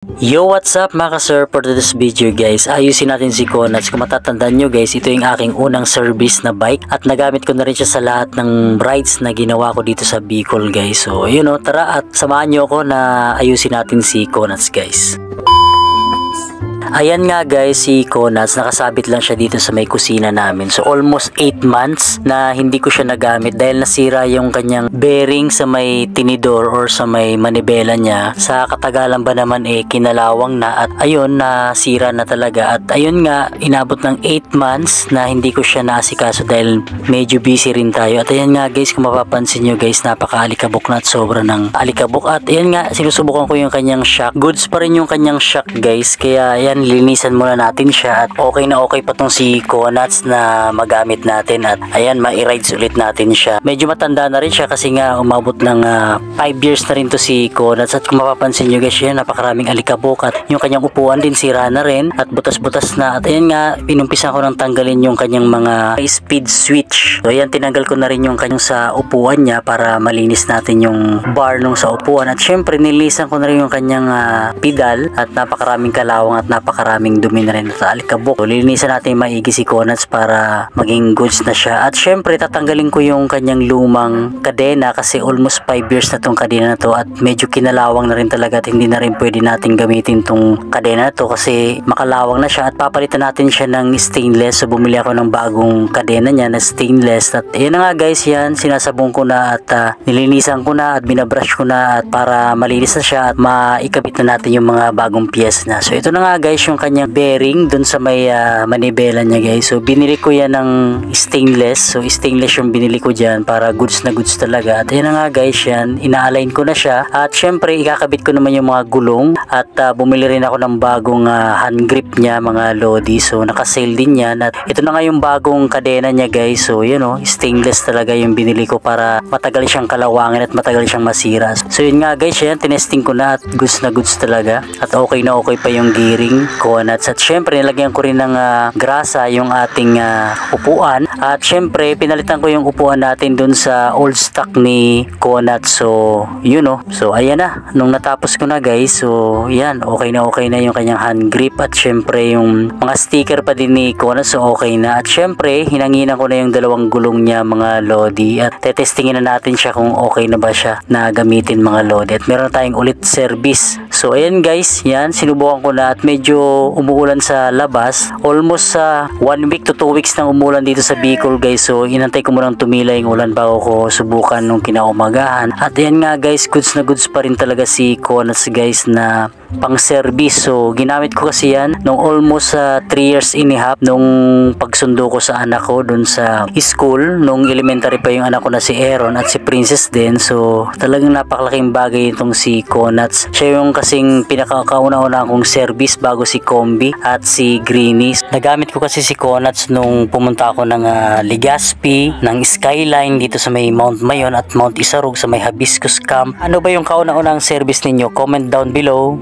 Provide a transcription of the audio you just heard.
Yo, what's up mga ka-sir? For this video guys, ayusin natin si Conats. Kung matatandaan nyo guys, ito yung aking unang service na bike at nagamit ko na rin siya sa lahat ng rides na ginawa ko dito sa Bicol guys. So yun o, tara at samahan nyo ako na ayusin natin si Conats guys. Ayan nga guys, si Conats, nakasabit lang siya dito sa may kusina namin. So almost 8 months na hindi ko siya nagamit dahil nasira yung kanyang bearing sa may tinidor or sa may manibela niya. Sa katagalan ba naman kinalawang na at ayun, nasira na talaga. At ayun nga, inabot ng 8 months na hindi ko siya naasikaso dahil medyo busy rin tayo. At ayan nga guys, kung mapapansin nyo guys, napaka-alikabok na at sobra ng alikabok. At ayan nga, sinusubukan ko yung kanyang shock. Goods pa rin yung kanyang shock guys, kaya ayan, linisan muna natin siya at okay na okay pa tong si Conats na magamit natin at ayan, ma-rides ulit natin siya. Medyo matanda na rin siya kasi nga umabot ng 5 years na rin to si Conats at kung mapapansin nyo guys, yan, napakaraming alikabok at yung kanyang upuan din sira na rin at butas-butas na at ayan nga, pinumpisan ko nang tanggalin yung kanyang mga speed switch. So ayan, tinanggal ko na rin yung kanyang sa upuan niya para malinis natin yung bar nung sa upuan at syempre nilisan ko na rin yung kanyang pedal at napakaraming kalawang at napakaraming dumi na rin sa alikabok. So, lilinisan natin maigi si Conats para maging goods na siya. At syempre, tatanggalin ko yung kanyang lumang kadena kasi almost 5 years na tong kadena na to at medyo kinalawang na rin talaga at hindi na rin pwede natin gamitin tong kadena na to kasi makalawang na siya at papalitan natin siya ng stainless. So, bumili ako ng bagong kadena niya na stainless at yun na nga guys, yan, sinasabong ko na at nilinisan ko na at binabrush ko na at para malinis na siya at maikabit na natin yung mga bagong piyes na. So, ito na nga guys yung kanyang bearing dun sa may manibela niya guys. So binili ko yan ng stainless. So stainless yung binili ko dyan para goods na goods talaga. At yun na nga guys, yan, ina-align ko na siya. At syempre ikakabit ko naman yung mga gulong at bumili rin ako ng bagong hand grip niya mga lodi. So naka-sale din yan at ito na nga yung bagong kadena niya guys. So yun o, stainless talaga yung binili ko para matagal siyang kalawangin at matagal siyang masira. So yun nga guys, yan, tinesting ko na at goods na goods talaga at okay na okay pa yung gearing Conats. At syempre nilagyan ko rin ng grasa yung ating upuan at syempre pinalitan ko yung upuan natin dun sa old stock ni Conats. So yun o, so ayan na, nung natapos ko na guys, so yan, okay na yung kanyang hand grip at syempre yung mga sticker pa din ni Conats, so okay na. At syempre hinanginan ko na yung dalawang gulong niya mga lodi at tetestingin na natin siya kung okay na ba siya na gamitin mga lodi at meron tayong ulit service. So ayan guys, yan, sinubukan ko na at medyo umuulan sa labas. Almost 1 week to 2 weeks nang umulan dito sa Bicol guys. So inantay ko munang tumila yung ulan bago ko subukan nung kinaumagahan. At yan nga guys, goods na goods pa rin talaga si Conats guys na pang service. So ginamit ko kasi yan nung almost 3 years and a half nung pagsundo ko sa anak ko dun sa school. Nung elementary pa yung anak ko na si Aaron at si Princess din. So talagang napakalaking bagay itong si Conats. Siya yung kasing pinakauna-una kong service bago si Combi at si Greenie. Nagamit ko kasi si Conats nung pumunta ako ng Legazpi, ng Skyline dito sa may Mount Mayon at Mount Isarug sa may Hibiscus Camp. Ano ba yung kauna-unang service ninyo? Comment down below.